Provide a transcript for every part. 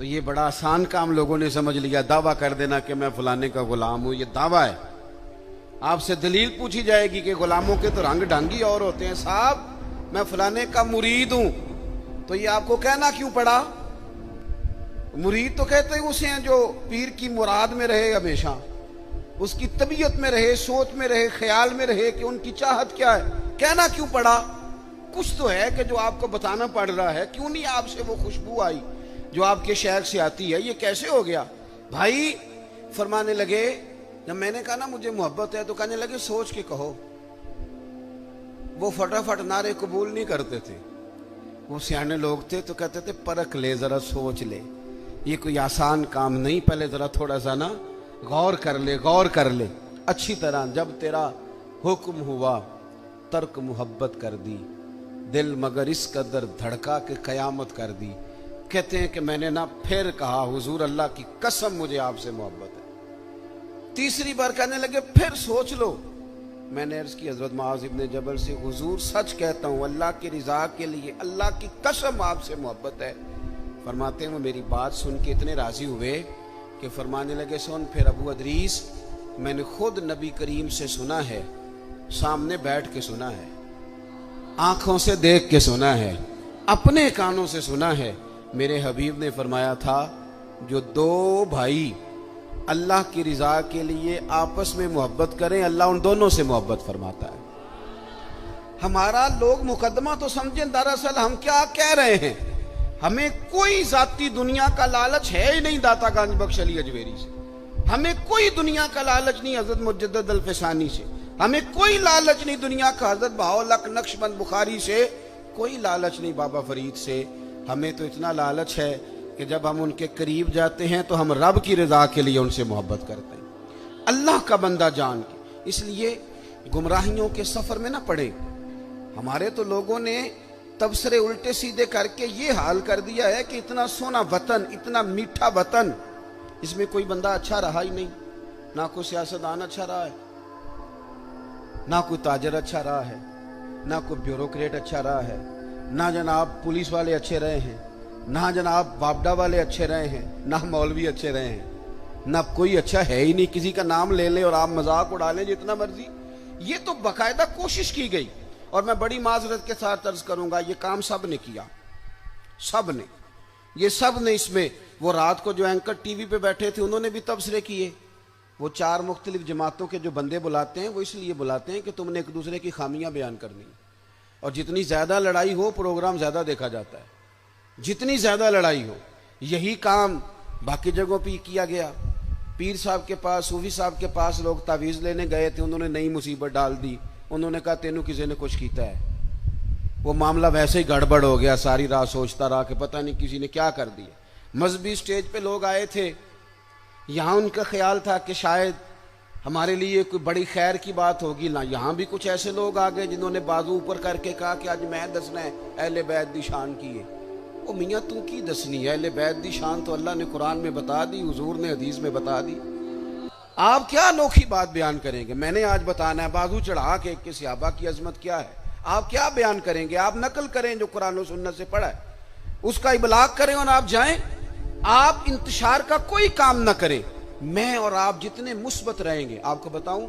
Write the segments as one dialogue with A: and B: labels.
A: तो ये बड़ा आसान काम लोगों ने समझ लिया, दावा कर देना कि मैं फलाने का गुलाम हूं। ये दावा है। आपसे दलील पूछी जाएगी कि गुलामों के तो रंग ढंगी और होते हैं। साहब मैं फलाने का मुरीद हूं, तो ये आपको कहना क्यों पड़ा? मुरीद तो कहते हैं उसे हैं जो पीर की मुराद में रहे, हमेशा उसकी तबीयत में रहे, सोच में रहे, ख्याल में रहे कि उनकी चाहत क्या है। कहना क्यों पड़ा? कुछ तो है कि जो आपको बताना पड़ रहा है। क्यों नहीं आपसे वो खुशबू आई जो आपके शहर से आती है? ये कैसे हो गया? भाई फरमाने लगे, जब मैंने कहा ना मुझे मोहब्बत है, तो कहने लगे सोच के कहो। वो फटाफट नारे कबूल नहीं करते थे। वो सियाने लोग थे तो कहते थे परख ले, जरा सोच ले, ये कोई आसान काम नहीं, पहले जरा थोड़ा सा ना गौर कर ले, गौर कर ले अच्छी तरह। जब तेरा हुक्म हुआ तर्क मोहब्बत कर दी, दिल मगर इस कदर धड़का के कयामत कर दी। कहते हैं कि मैंने ना फिर कहा हुजूर अल्लाह की कसम मुझे आपसे मोहब्बत है। तीसरी बार कहने लगे फिर सोच लो। मैंने अर्ज की हजरत मुआज़ इब्ने जबल से, हुजूर सच कहता हूँ अल्लाह की रिजा के लिए, अल्लाह की कसम आपसे मोहब्बत है। फरमाते हैं वो मेरी बात सुन के इतने राजी हुए कि फरमाने लगे सुन फिर अबू अदरीस, मैंने खुद नबी करीम से सुना है, सामने बैठ के सुना है, आंखों से देख के सुना है, अपने कानों से सुना है। मेरे हबीब ने फरमाया था जो दो भाई अल्लाह की रिजा के लिए आपस में मोहब्बत करें, अल्लाह उन दोनों से मोहब्बत फरमाता है। हमारा लोग मुकदमा तो समझें, दरअसल हम क्या कह रहे हैं, हमें कोई जाती दुनिया का लालच है ही नहीं दाता गंज बख्श अली अजमेरी से, हमें कोई दुनिया का लालच नहीं हजरत मुजद्दद अल फ़सानी से, हमें कोई लालच नहीं दुनिया का हजरत बहाउल-हक नक्शबंद बुखारी से, कोई लालच नहीं बाबा फरीद से। हमें तो इतना लालच है कि जब हम उनके करीब जाते हैं तो हम रब की रजा के लिए उनसे मोहब्बत करते हैं, अल्लाह का बंदा जान के। इसलिए गुमराहियों के सफर में ना पड़े। हमारे तो लोगों ने तबसरे उल्टे सीधे करके ये हाल कर दिया है कि इतना सोना वतन, इतना मीठा वतन, इसमें कोई बंदा अच्छा रहा ही नहीं। ना कोई सियासतदान अच्छा रहा है, ना कोई ताजर अच्छा रहा है, ना कोई ब्यूरोक्रेट अच्छा रहा है, ना जनाब पुलिस वाले अच्छे रहे हैं, ना जनाब बाबडा वाले अच्छे रहे हैं, ना मौलवी अच्छे रहे हैं, ना कोई अच्छा है ही नहीं। किसी का नाम ले ले और आप मजाक उड़ा लें जितना मर्जी। ये तो बाकायदा कोशिश की गई, और मैं बड़ी माजरत के साथ अर्ज करूंगा ये काम सब ने किया, सब ने, ये सब ने। इसमें वो रात को जो एंकर टीवी पे बैठे थे उन्होंने भी तबसरे किए। वो चार मुख्तलिफ जमातों के जो बंदे बुलाते हैं वो इसलिए बुलाते हैं कि तुमने एक दूसरे की खामियां बयान करनी, और जितनी ज्यादा लड़ाई हो प्रोग्राम ज्यादा देखा जाता है, जितनी ज्यादा लड़ाई हो। यही काम बाकी जगहों पर किया गया। पीर साहब के पास, सूफी साहब के पास लोग तावीज़ लेने गए थे, उन्होंने नई मुसीबत डाल दी। उन्होंने कहा तेनू किसी ने कुछ कीता है। वो मामला वैसे ही गड़बड़ हो गया। सारी रात सोचता रहा कि पता नहीं किसी ने क्या कर दिया। मजहबी स्टेज पे लोग आए थे, यहाँ उनका ख्याल था कि शायद हमारे लिए कोई बड़ी खैर की बात होगी ना। यहाँ भी कुछ ऐसे लोग आ गए जिन्होंने बाजू ऊपर करके कहा कि आज मैं दसना है अहले बैत दी शान की है। ओ मियाँ तू की दसनी है? अहले बैत दी शान तो अल्लाह ने कुरान में बता दी, हुजूर ने हदीस में बता दी। आप क्या अनोखी बात बयान करेंगे? मैंने आज बताना है बाजू चढ़ा के सहाबा की अजमत क्या है। आप क्या बयान करेंगे? आप नकल करें जो कुरान और सुन्नत से पढ़ा है, उसका इबलाग करें और आप जाएं। आप इंतशार का कोई काम ना करें। मैं और आप जितने मुस्बत रहेंगे, आपको बताऊं,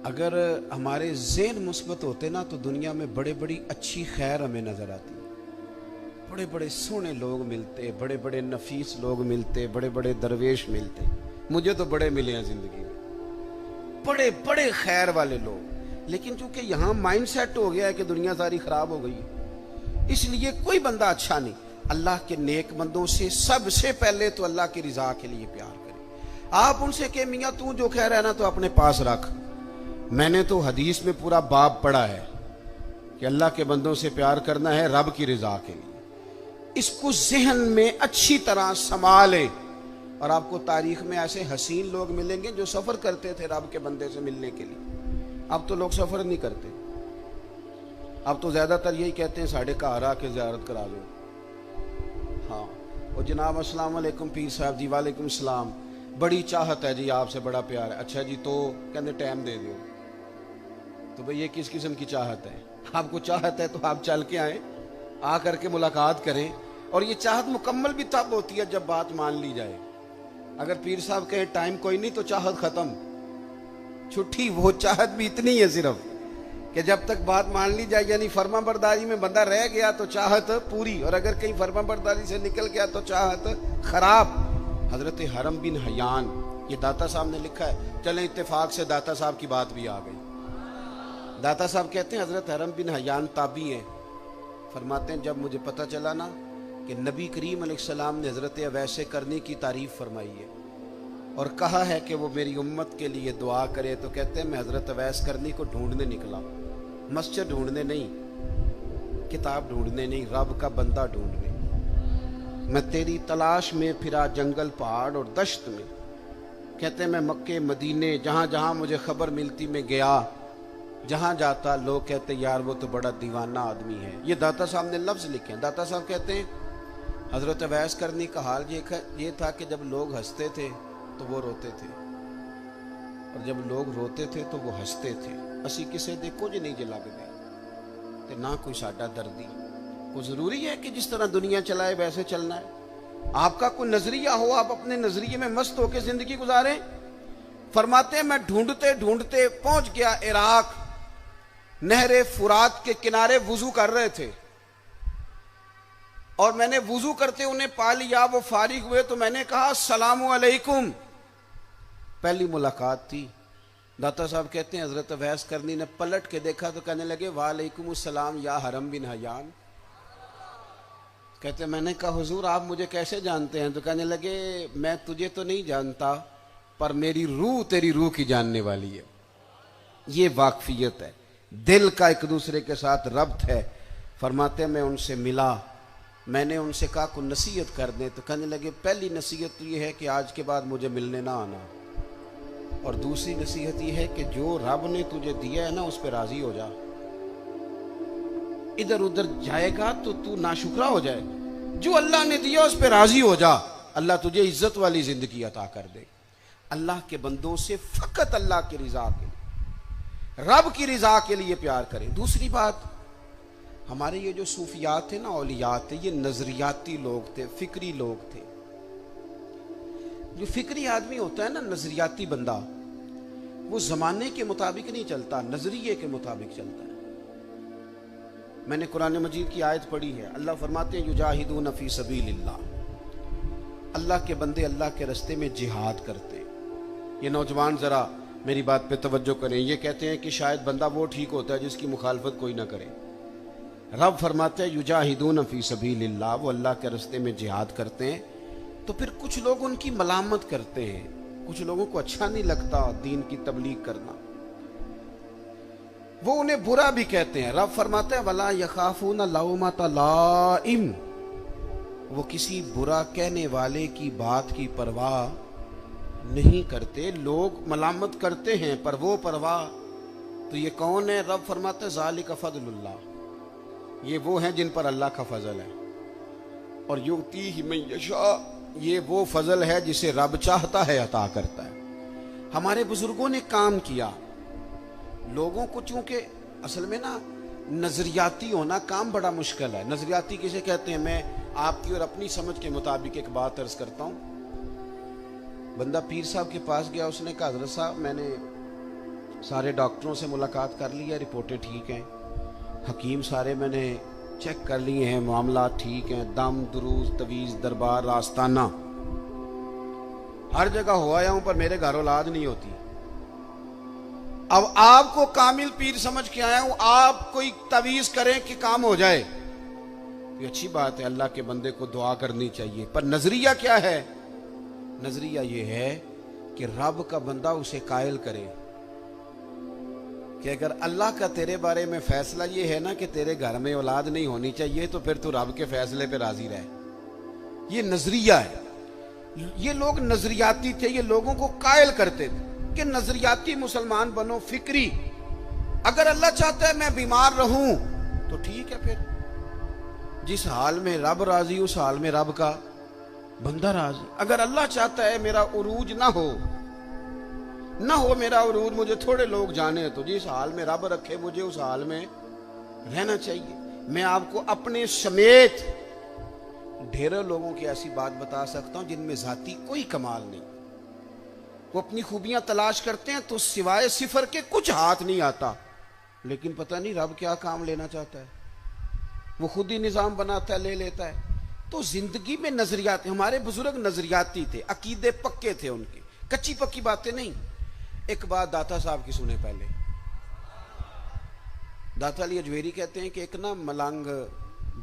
A: अगर हमारे ज़हन मुस्बत होते ना तो दुनिया में बड़े बड़ी अच्छी खैर हमें नजर आती। बड़े बड़े सोने लोग मिलते, बड़े बड़े नफीस लोग मिलते, बड़े बड़े दरवेश मिलते। मुझे तो बड़े मिले हैं जिंदगी में, बड़े बड़े खैर वाले लोग। लेकिन चूंकि यहाँ माइंड सेट हो गया है कि दुनिया सारी खराब हो गई है, इसलिए कोई बंदा अच्छा नहीं। अल्लाह के नेक बंदों से सबसे पहले तो अल्लाह की रिजा के लिए प्यार करें। आप उनसे कहे मियाँ तू जो कह रहा है ना तो अपने पास रख। मैंने तो हदीस में पूरा बाब पढ़ा है कि अल्लाह के बंदों से प्यार करना है रब की रिजा के लिए। इसको जहन में अच्छी तरह संभाले। और आपको तारीख में ऐसे हसीन लोग मिलेंगे जो सफर करते थे रब के बंदे से मिलने के लिए। अब तो लोग सफर नहीं करते, अब तो ज्यादातर यही कहते हैं साढ़े घर आके ज़ियारत करा लो। हाँ, वो जनाब अस्सलाम वालेकुम पीर साहब जी, वालेकुम सलाम, बड़ी चाहत है जी आपसे, बड़ा प्यार है। अच्छा जी, तो कहते टाइम दे दो। तो भाई ये किस किस्म की चाहत है? आपको चाहत है तो आप चल के आए, आकर के मुलाकात करें। और ये चाहत मुकम्मल भी तब होती है जब बात मान ली जाए। अगर पीर साहब कहे टाइम कोई नहीं तो चाहत खत्म, छुट्टी। वो चाहत भी इतनी है सिर्फ कि जब तक बात मान ली जाए, यानी फर्मा बरदारी में बंदा रह गया तो चाहत पूरी, और अगर कहीं फर्मा बरदारी से निकल गया तो चाहत खराब। हजरत हरम बिन हयान, ये दाता साहब ने लिखा है। चलें इत्तेफाक से दाता साहब की बात भी आ गई। दाता साहब कहते हैं हजरत हरम बिन हयान ताबी हैं। फरमाते हैं जब मुझे पता चला ना कि नबी करीम अलैहिस्सलाम ने हजरत अवैस करनी की तारीफ फरमाई है और कहा है कि वो मेरी उम्मत के लिए दुआ करे, तो कहते हैं मैं हजरत अवैस करनी को ढूंढने निकला। मस्जिद ढूंढने नहीं, किताब ढूंढने नहीं, रब का बंदा ढूंढने। मैं तेरी तलाश में फिरा जंगल पहाड़ और दश्त में। कहते हैं मैं मक्के मदीने जहां जहां मुझे खबर मिलती मैं गया। जहां जाता लोग कहते यार वो तो बड़ा दीवाना आदमी है। ये दाता साहब ने लफ्ज लिखे हैं। दाता साहब कहते हैं हजरत अवैस करनी का हाल ये था कि जब लोग हंसते थे तो वो रोते थे, और जब लोग रोते थे तो वो हंसते थे। असी किसे दे कुछ नहीं जे लगदे ते ना कोई साडा दर्दी। कोई जरूरी है कि जिस तरह दुनिया चलाए वैसे चलना है? आपका कोई नजरिया हो, आप अपने नजरिए में मस्त होकर जिंदगी गुजारें। फरमाते हैं मैं ढूंढते ढूंढते पहुंच गया इराक। नहरे फुरात के किनारे वुजू कर रहे थे और मैंने वुजू करते उन्हें पा लिया। वो फारिग हुए तो मैंने कहा अस्सलामु अलैकुम। पहली मुलाकात थी। दाता साहब कहते हैं हजरत अवैस करनी ने पलट के देखा तो कहने लगे वालेकुम अस्सलाम या हरम बिन हयान। कहते मैंने कहा हुजूर आप मुझे कैसे जानते हैं? तो कहने लगे मैं तुझे तो नहीं जानता पर मेरी रूह तेरी रूह की जानने वाली है। ये वाकफियत है, दिल का एक दूसरे के साथ रब्त है। फरमाते मैं उनसे मिला, मैंने उनसे कहा को नसीहत कर दें। तो कहने लगे पहली नसीहत तो ये है कि आज के बाद मुझे मिलने ना आना, और दूसरी नसीहत ये है कि जो रब ने तुझे दिया है ना उस पर राजी हो जा। इधर उधर जाएगा तो तू नाशुक्रा हो जाए। जो अल्लाह ने दिया उस पर राजी हो जा, अल्लाह तुझे इज्जत वाली जिंदगी अता कर दे। अल्लाह के बंदों से फकत अल्लाह की रिजा के लिए, रब की रिजा के लिए प्यार करें। दूसरी बात, हमारे ये जो सूफियात थे ना, औलियात थे, ये नजरियाती लोग थे, फिक्री लोग थे। जो फिक्री आदमी होता है ना, नजरियाती बंदा, वो जमाने के मुताबिक नहीं चलता, नजरिए के मुताबिक चलता है। मैंने कुरान मजीद की आयत पढ़ी है, अल्लाह फरमाते हैं युजाहिदून फी सबीलिल्लाह, अल्लाह के बंदे अल्लाह के रास्ते में जिहाद करते हैं। ये नौजवान जरा मेरी बात पे तवज्जो करें। ये कहते हैं कि शायद बंदा वो ठीक होता है जिसकी मुखालफत कोई ना करे। रब फरमाते हैं युजाहिदून फी सबीलिल्लाह, वो अल्लाह के रास्ते में जिहाद करते हैं। तो फिर कुछ लोग उनकी मलामत करते हैं, कुछ लोगों को अच्छा नहीं लगता दीन की तबलीग करना, वो उन्हें बुरा भी कहते हैं। रब फरमाते हैं वला यखाफून लौमत लाइम, वो किसी बुरा कहने वाले की बात की परवाह नहीं करते। लोग मलामत करते हैं पर वो परवाह, तो ये कौन है? रब फरमाते हैं ज़ालिका फज़लुल्लाह, ये वो हैं जिन पर अल्लाह का फजल है। और युतीहि मन यशा, ये वो फजल है जिसे रब चाहता है अता करता है। हमारे बुजुर्गों ने काम किया। लोगों को चूंकि असल में ना नजरियाती होना काम बड़ा मुश्किल है। नजरियाती किसे कहते हैं? मैं आपकी और अपनी समझ के मुताबिक एक बात अर्ज करता हूँ। बंदा पीर साहब के पास गया, उसने कहा हजरत साहब मैंने सारे डॉक्टरों से मुलाकात कर ली है, रिपोर्टें ठीक हैं, हकीम सारे मैंने चेक कर लिए हैं, मामला ठीक हैं, दम दुरूज तवीज़ दरबार आस्ताना हर जगह हो आया हूं पर मेरे घर औलाद नहीं होती। अब आपको कामिल पीर समझ के आया हूं, आप कोई तवीज करें कि काम हो जाए। ये अच्छी बात है, अल्लाह के बंदे को दुआ करनी चाहिए, पर नजरिया क्या है? नजरिया ये है कि रब का बंदा उसे कायल करे कि अगर अल्लाह का तेरे बारे में फैसला ये है ना कि तेरे घर में औलाद नहीं होनी चाहिए, तो फिर तू रब के फैसले पे राजी रहे। ये नजरिया है। ये लोग नजरियाती थे, ये लोगों को कायल करते थे कि नजरियाती मुसलमान बनो, फिक्री। अगर अल्लाह चाहता है मैं बीमार रहूं तो ठीक है, फिर जिस हाल में रब राजी उस हाल में रब का बंदा राजी। अगर अल्लाह चाहता है मेरा उरूज ना हो मेरा उरूज, मुझे थोड़े लोग जाने, तो जिस हाल में रब रखे मुझे उस हाल में रहना चाहिए। मैं आपको अपने समेत ढेरों लोगों की ऐसी बात बता सकता हूं जिनमें जाती कोई कमाल नहीं। वो अपनी खूबियां तलाश करते हैं तो सिवाय सिफर के कुछ हाथ नहीं आता, लेकिन पता नहीं रब क्या काम लेना चाहता है, वो खुद ही निजाम बनाता है, ले लेता है। तो जिंदगी में नजरियात, हमारे बुजुर्ग नजरियाती थे, अकीदे पक्के थे उनके, कच्ची पक्की बातें नहीं। एक बात दाता साहब की सुने पहले। दाता अली अजवेरी कहते हैं कि एक ना मलंग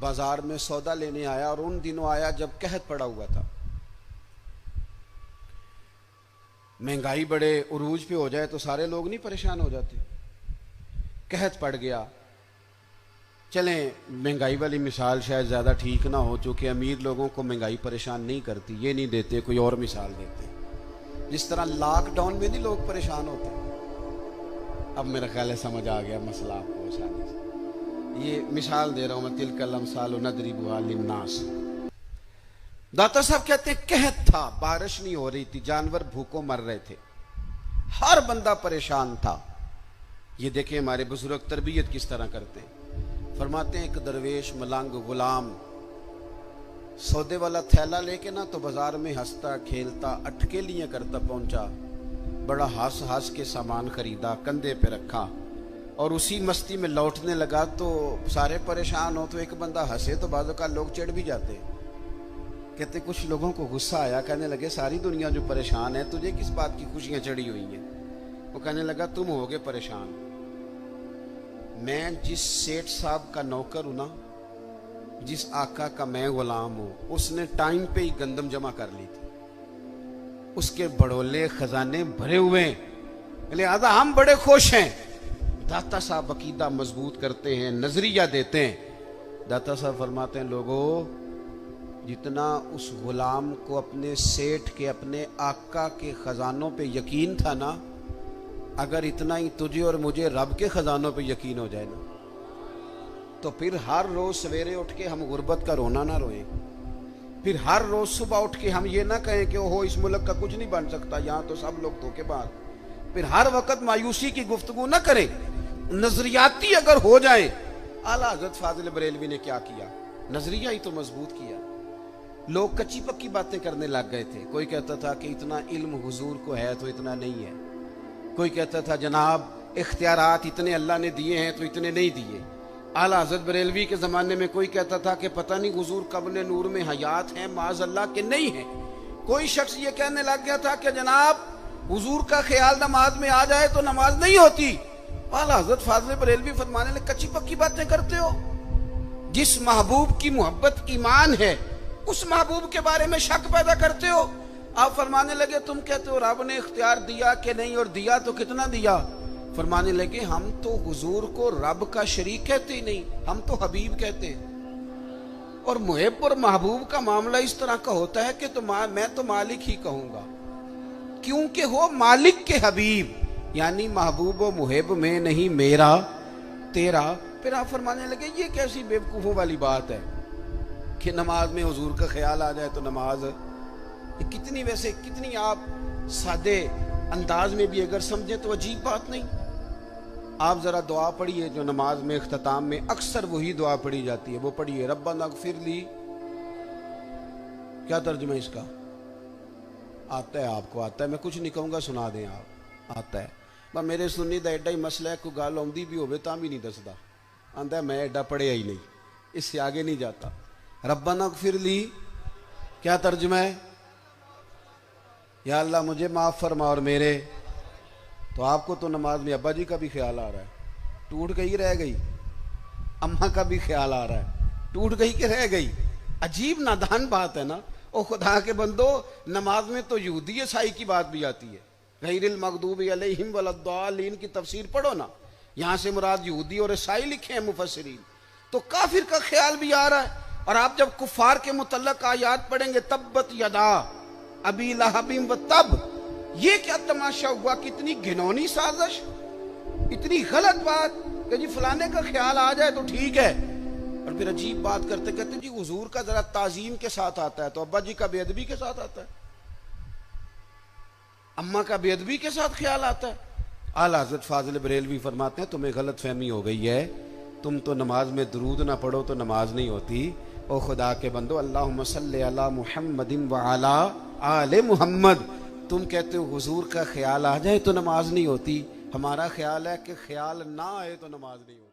A: बाजार में सौदा लेने आया, और उन दिनों आया जब कहत पड़ा हुआ था, महंगाई बड़े उरूज पे हो जाए तो सारे लोग नहीं परेशान हो जाते। कहत पड़ गया। चलें महंगाई वाली मिसाल शायद ज़्यादा ठीक ना हो, चूँकि अमीर लोगों को महंगाई परेशान नहीं करती, ये नहीं देते, कोई और मिसाल देते। जिस तरह लॉकडाउन में नहीं लोग परेशान होते। अब मेरा ख्याल है समझ आ गया मसला आपको आसानी से। ये मिसाल दे रहा हूँ मैं, तिलकल अमसाल नदरिबुहा लिन्नास। दाता साहब कहते कहत था, बारिश नहीं हो रही थी, जानवर भूखों मर रहे थे, हर बंदा परेशान था। ये देखें हमारे बुजुर्ग तरबियत किस तरह करते हैं। फरमाते हैं एक दरवेश मलंग गुलाम सौदे वाला थैला लेके ना तो बाजार में हंसता खेलता अटकेलियां करता पहुंचा, बड़ा हंस हंस के सामान खरीदा, कंधे पे रखा, और उसी मस्ती में लौटने लगा। तो सारे परेशान हो तो एक बंदा हंसे तो बाजू का लोग चिढ़ भी जाते। कहते कुछ लोगों को गुस्सा आया, कहने लगे सारी दुनिया जो परेशान है, तुझे किस बात की खुशियां चढ़ी हुई हैं? वो कहने लगा तुम होगे परेशान, मैं जिस सेठ साहब का नौकर हूं ना, जिस आका का मैं गुलाम हूं, उसने टाइम पे ही गंदम जमा कर ली थी, उसके बड़ोले खजाने भरे हुए, लिहाजा हम बड़े खुश हैं। दाता साहब अकीदा मजबूत करते हैं, नजरिया देते हैं। दाता साहब फरमाते हैं लोगों, जितना उस गुलाम को अपने सेठ के, अपने आका के खजानों पे यकीन था ना, अगर इतना ही तुझे और मुझे रब के खजानों पे यकीन हो जाए ना, तो फिर हर रोज सवेरे उठ के हम गुर्बत का रोना ना रोएं, फिर हर रोज सुबह उठ के हम ये ना कहें कि ओहो इस मुल्क का कुछ नहीं बन सकता, यहाँ तो सब लोग धोखेबाज, फिर हर वक्त मायूसी की गुफ्तगू ना करें। नजरियाती अगर हो जाए, आला हजरत फाजिल बरेलवी ने क्या किया, नजरिया ही तो मजबूत किया। लोग कच्ची पक्की बातें करने लग गए थे। कोई कहता था कि इतना इल्म हुजूर को है तो इतना नहीं है, कोई कहता था जनाब इख्तियारात इतने अल्लाह ने दिए हैं तो इतने नहीं दिए। आला हज़रत बरेलवी के ज़माने में कोई कहता था कि पता नहीं हुजूर कब्र नूर में हयात हैं माज़ अल्लाह के नहीं है। कोई शख्स ये कहने लग गया था कि जनाब हुजूर का ख्याल नमाज में आ जाए तो नमाज नहीं होती। आला हज़रत फाज़िल बरेलवी फरमाने लगे कच्ची पक्की बातें करते हो, जिस महबूब की मोहब्बत ईमान है उस महबूब के बारे में शक पैदा करते हो। आप फरमाने लगे तुम कहते हो रब ने इख्तियार दिया कि नहीं, और दिया तो कितना दिया। फरमाने लगे हम तो हुजूर को रब का शरीक कहते ही नहीं, हम तो हबीब कहते हैं। और मुहिब और महबूब का मामला इस तरह का होता है कि तो मैं तो मालिक ही कहूंगा, क्योंकि हो मालिक के हबीब, यानी महबूब और मुहिब में नहीं मेरा तेरा। फिर आप फरमाने लगे ये कैसी बेवकूफों वाली बात है कि नमाज में हुजूर का ख्याल आ जाए तो नमाज, कितनी वैसे कितनी आप सादे अंदाज में भी अगर समझे तो अजीब बात नहीं। आप जरा दुआ पढ़िए जो नमाज में इख्तिताम में अक्सर वही दुआ पढ़ी जाती है, वो पढ़िए रब्बना अग़फ़िरली। क्या तर्जुमा इसका आता है? आपको आता है? मैं कुछ नहीं कहूँगा, सुना दें आप। आता है पर मेरे सुन्नी दा एडा ही मसला है, कोई गल आउंदी भी होवे तां भी नहीं दसदा, आंदा मैं एडा पढ़िया ही नहीं, इससे आगे नहीं जाता। रब्बना अग़फ़िरली क्या तर्जुमा है? या अल्लाह मुझे माफ़ फरमा और मेरे। तो आपको तो नमाज में अब्बा जी का भी ख्याल आ रहा है, टूट गई रह गई, अम्मा का भी ख्याल आ रहा है, टूट गई कि रह गई। अजीब नादान बात है ना। ओ खुदा के बंदो, नमाज में तो यहूदी ईसाई की बात भी आती है, गैरिल मग़दूबि अलैहिम वलद्दालीन की तफसीर पढ़ो ना, यहाँ से मुराद यहूदी और ईसाई लिखे हैं मुफस्सिरीन। तो काफिर का ख्याल भी आ रहा है। और आप जब कुफार के मुतल्लक आयात पढ़ेंगे तब्बत यदा अबी लहबिन व तब, ये क्या तमाशा हुआ, कितनी घिनौनी साजिश, इतनी गलत बात कि जी फलाने का ख्याल आ जाए तो ठीक है। और फिर अजीब बात करते कहते जी हुजूर का जरा ताजीम के साथ आता है तो अब्बा जी का बेअदबी के साथ आता है, अम्मा का बेअदबी के साथ ख्याल आता है। आला हज़रत फाज़िल बरेलवी फरमाते हैं तुम्हें गलत फहमी हो गई है, तुम तो नमाज में दरूद ना पढ़ो तो नमाज नहीं होती। ओ खुदा के बंदो, अल्लाहुम्मा सल्ली अला मुहम्मदिन व अला आले मुहम्मद, तुम कहते हो हुजूर का ख्याल आ जाए तो नमाज नहीं होती। हमारा ख्याल है कि ख्याल ना आए तो नमाज नहीं होती।